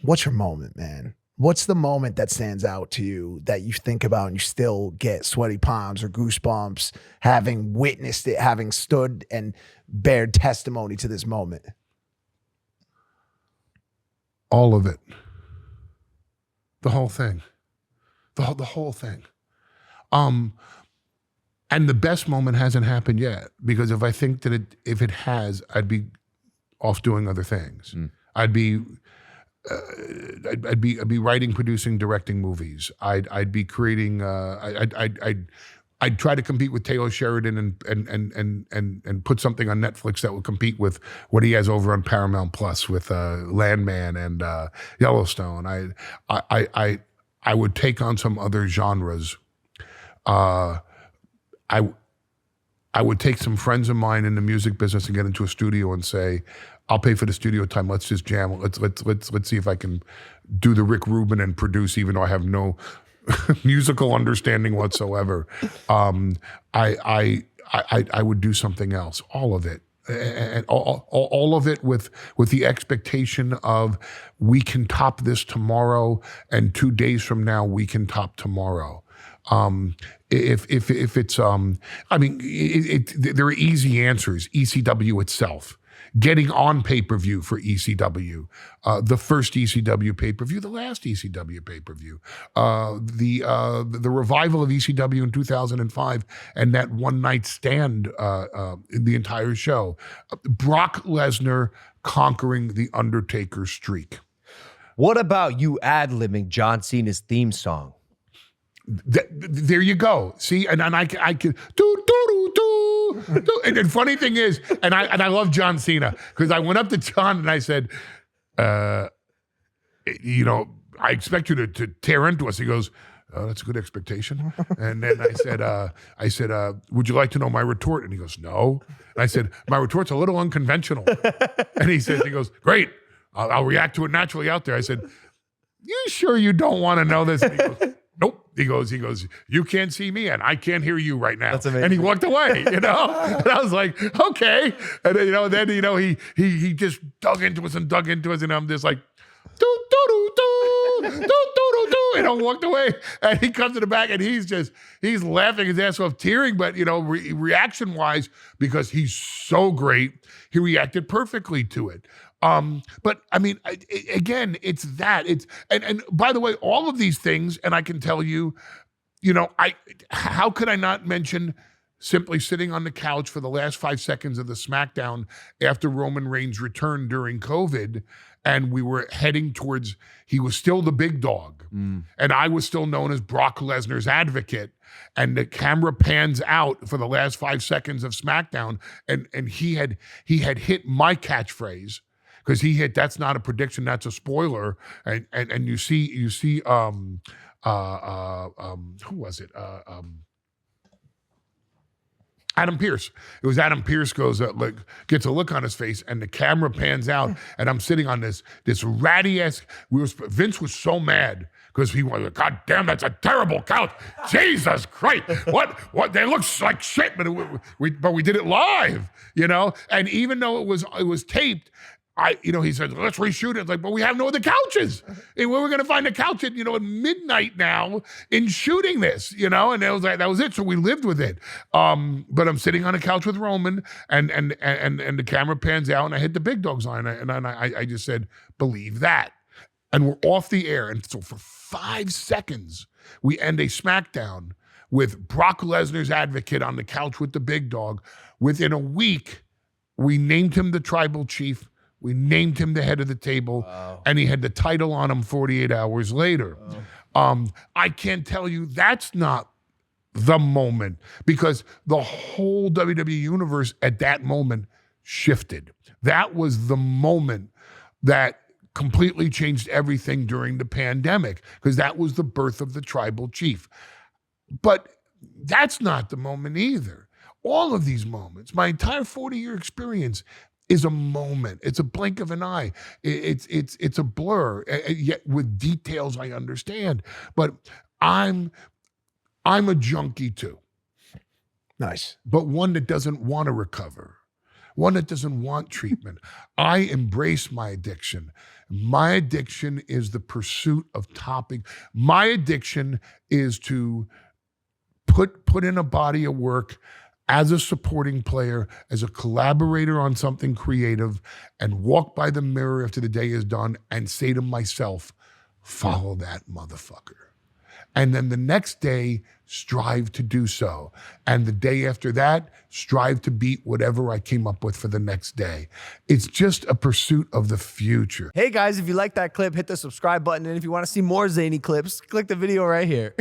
What's your moment, man? What's the moment that stands out to you that you think about and you still get sweaty palms or goosebumps having witnessed it, having stood and bared testimony to this moment? All of it. The whole thing. The whole thing. And the best moment hasn't happened yet, because if I think that if it has, I'd be off doing other things. I'd be writing, producing, directing movies. I'd be creating. I'd try to compete with Taylor Sheridan and put something on Netflix that would compete with what he has over on Paramount Plus with Landman and Yellowstone. I would take on some other genres. I would take some friends of mine in the music business and get into a studio and say, I'll pay for the studio time. Let's just jam. Let's see if I can do the Rick Rubin and produce, even though I have no musical understanding whatsoever. I would do something else. All of it, and all of it with the expectation of we can top this tomorrow, and 2 days from now we can top tomorrow. If it's I mean, there are easy answers. ECW itself, getting on pay-per-view for ECW, the first ECW pay-per-view, the last ECW pay-per-view, the revival of ECW in 2005, and that one night stand in the entire show, Brock Lesnar conquering the Undertaker streak. What about you ad-libbing John Cena's theme song? There you go. See, and I can do. And the funny thing is, and I love John Cena, because I went up to John and I said, I expect you to tear into us. He goes, oh, that's a good expectation. And then I said, would you like to know my retort? And he goes, no. And I said, my retort's a little unconventional. And he goes, great. I'll react to it naturally out there. I said, you sure you don't want to know this? And he goes, nope. He goes, you can't see me and I can't hear you right now. That's amazing. And he walked away, And I was like, okay. And then, he just dug into us, and I'm just like, walked away. And he comes to the back and he's laughing his ass off, tearing, but reaction wise, because he's so great, he reacted perfectly to it. But I mean, again, it's that. And by the way, all of these things, and I can tell you, how could I not mention simply sitting on the couch for the last 5 seconds of the SmackDown after Roman Reigns returned during COVID, and we were heading towards, he was still the big dog, and I was still known as Brock Lesnar's advocate, and the camera pans out for the last 5 seconds of SmackDown, and he had hit my catchphrase, because he hit, that's not a prediction, that's a spoiler. And you see, who was it? Adam Pearce. It was Adam Pearce gets a look on his face, and the camera pans out, and I'm sitting on this ratty-ass, Vince was so mad, because he was, God damn, that's a terrible couch. Jesus Christ. What, they look like shit, but we did it live, And even though it was taped, he said, let's reshoot it. It's like, but we have no other couches. And where we're going to find a couch at midnight now in shooting this, And that was it. So we lived with it. But I'm sitting on a couch with Roman, and the camera pans out, and I hit the big dog's line, and I just said, believe that. And we're off the air. And so for 5 seconds, we end a SmackDown with Brock Lesnar's advocate on the couch with the big dog. Within a week, we named him the tribal chief. We named him the head of the table, and he had the title on him 48 hours later. I can't tell you that's not the moment, because the whole WWE universe at that moment shifted. That was the moment that completely changed everything during the pandemic, because that was the birth of the tribal chief. But that's not the moment either. All of these moments, my entire 40-year experience, is a moment. It's a blink of an eye. It's a blur, yet with details I understand. But I'm a junkie too. Nice. But one that doesn't want to recover. One that doesn't want treatment. I embrace my addiction. My addiction is the pursuit of topping. My addiction is to put in a body of work as a supporting player, as a collaborator on something creative, and walk by the mirror after the day is done and say to myself, follow that motherfucker. And then the next day, strive to do so. And the day after that, strive to beat whatever I came up with for the next day. It's just a pursuit of the future. Hey guys, if you like that clip, hit the subscribe button. And if you want to see more zany clips, click the video right here.